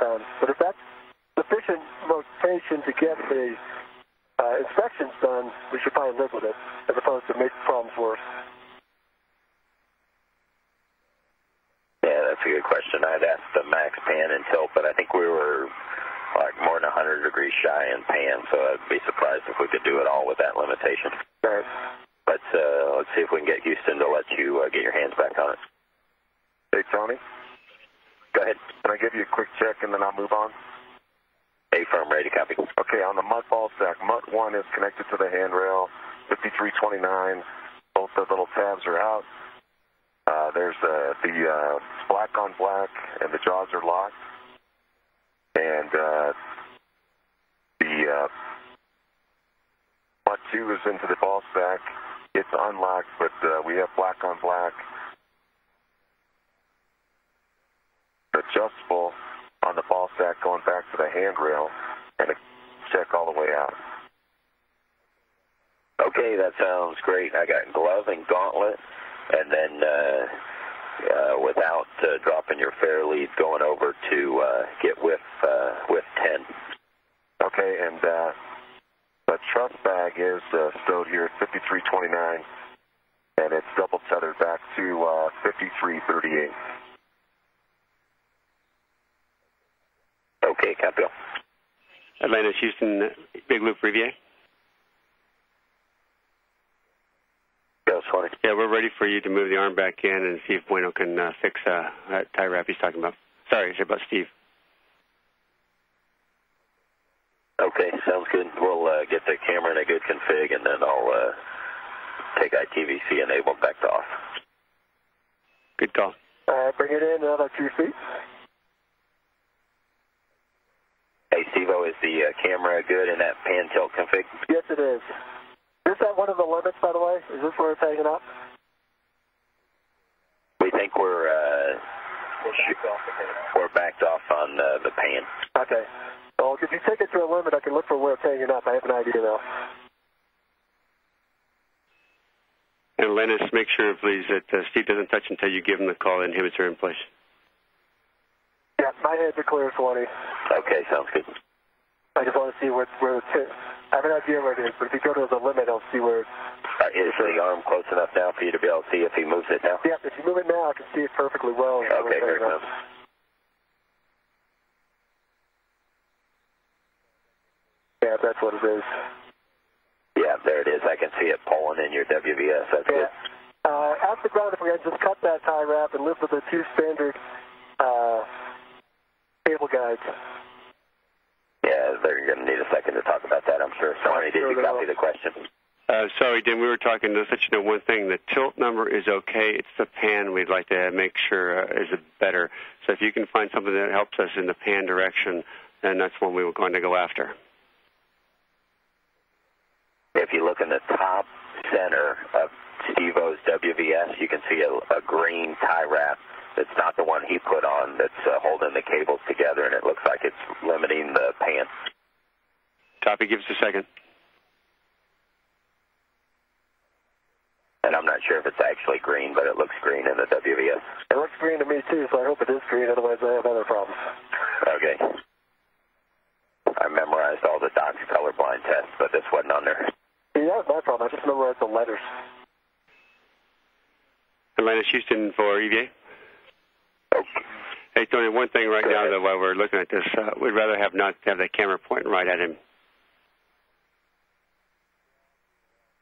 found. But if that's sufficient rotation to get the inspections done, we should probably live with it, as opposed to make problems worse. Yeah, that's a good question. I'd asked the max pan and tilt, but I think we were like more than 100 degrees shy in pan, so I'd be surprised if we could do it all with that limitation. Right. Let's see if we can get Houston to let you get your hands back on it. Hey, Tony? Go ahead. Can I give you a quick check and then I'll move on? A-firm, ready to copy. Okay, on the MUT ball stack, MUT 1 is connected to the handrail, 5329, both the little tabs are out. There's the black on black, and the jaws are locked. And the MUT 2 is into the ball stack. It's unlocked, but we have black on black. Adjustable on the ball stack going back to the handrail, and a check all the way out. Okay, that sounds great. I got glove and gauntlet, and then without dropping your fair lead, going over to get with 10. Okay, and the truss bag is stowed here at 5329, and it's double tethered back to 5338. Okay, copy. Atlantis, Houston, Big Loop, Rivier. Yeah, we're ready for you to move the arm back in and see if Bueno can fix that tie wrap he's talking about. Sorry, it's about Steve. Okay, sounds good. We'll get the camera in a good config, and then I'll take ITVC enabled back to off. Good call. Bring it in another 2 feet. Hey, Steve-O, is the camera good in that pan tilt config? Yes, it is. Is that one of the limits, by the way? Is this where it's hanging up? We think we're backed off on the pan. Okay. Well, if you take it to a limit, I can look for where it's hanging up. I have an idea, though. And Atlantis, make sure, please, that Steve doesn't touch until you give him the call and inhibitor in place. Yeah, my hands are clear, 20. Okay, sounds good. I just want to see where it's I have an idea where it is, but if you go to the limit, I'll see where is the arm close enough now for you to be able to see if he moves it now? Yeah, if you move it now, I can see it perfectly well. Okay, very good. Yeah, that's what it is. Yeah, there it is. I can see it pulling in your WVS. That's good. At the ground, if we had just cut that tie wrap and live with the 2 standard cable guides. Yeah, they're going to need a second to talk about that, I'm sure. Sonny, did you copy the question? Sorry, Dan, we were talking to let you know one thing. The tilt number is okay. It's the pan we'd like to make sure is better. So if you can find something that helps us in the pan direction, then that's what we were going to go after. If you look in the top center of Steve-O's WVS, you can see a green tie wrap. It's not the one he put on that's holding the cables together, and it looks like it's limiting the pan. Copy, give us a second. And I'm not sure if it's actually green, but it looks green in the WVS. It looks green to me, too, so I hope it is green, otherwise I have other problems. Okay. I memorized all the Doc's colorblind tests, but this wasn't on there. Yeah, that's my problem. I just memorized the letters. Atlantis, Houston for EVA. Okay. Hey, Tony, one thing right now, though, while we're looking at this, we'd rather not have the camera pointing right at him.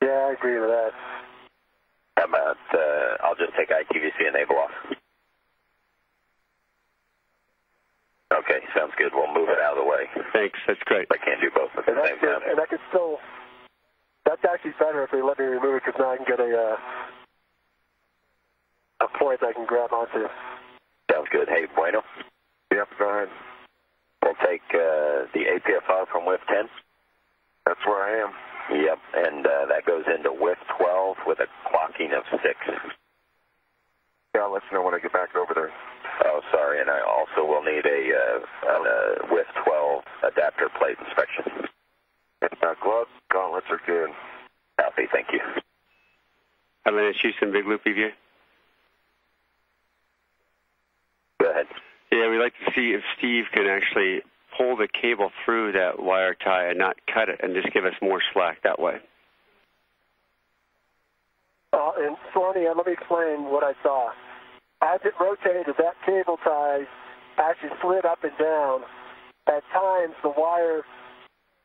Yeah, I agree with that. How about, I'll just take ITVC enable off. Okay, sounds good. We'll move it out of the way. Thanks, that's great. I can't do both at the same time. And I can still, that's actually better if they let me remove it, because now I can get a point I can grab onto. Sounds good. Hey, Bueno? Yep, go ahead. We'll take the APFR from WIF 10. That's where I am. Yep, and that goes into WIF 12 with a clocking of 6. Yeah, I'll let you know when I get back over there. Oh, sorry, and I also will need a WIF 12 adapter plate inspection. Gloves, gauntlets are good. Copy, thank you. Atlantis, Houston, Big Loop EVA. Go ahead. Yeah, we'd like to see if Steve can actually pull the cable through that wire tie and not cut it, and just give us more slack that way. And Swanee, let me explain what I saw. As it rotated, that cable tie actually slid up and down. At times, the wire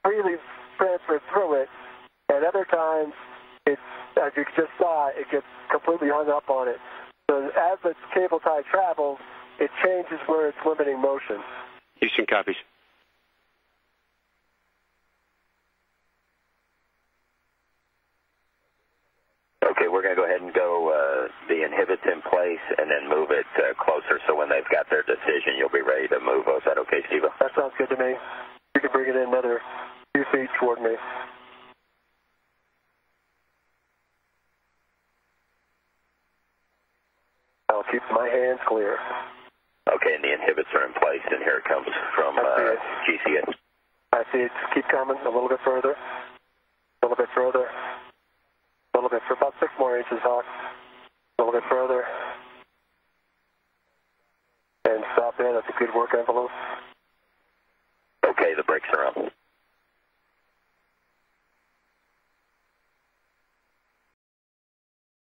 freely transferred through it. At other times, as you just saw, it gets completely hung up on it. So as the cable tie travels, it changes where it's limiting motion. Houston copies. Okay, we're going to go ahead and go the inhibits in place and then move it closer so when they've got their decision, you'll be ready to move. Is that okay, Steve? That sounds good to me. You can bring it in another few feet toward me. I'll keep my hands clear. Okay, and the inhibits are in place, and here it comes from GCS. I see it. Keep coming a little bit further. A little bit further. A little bit for about 6 more inches, Hawk. A little bit further. And stop there. That's a good work envelope. Okay, the brakes are up.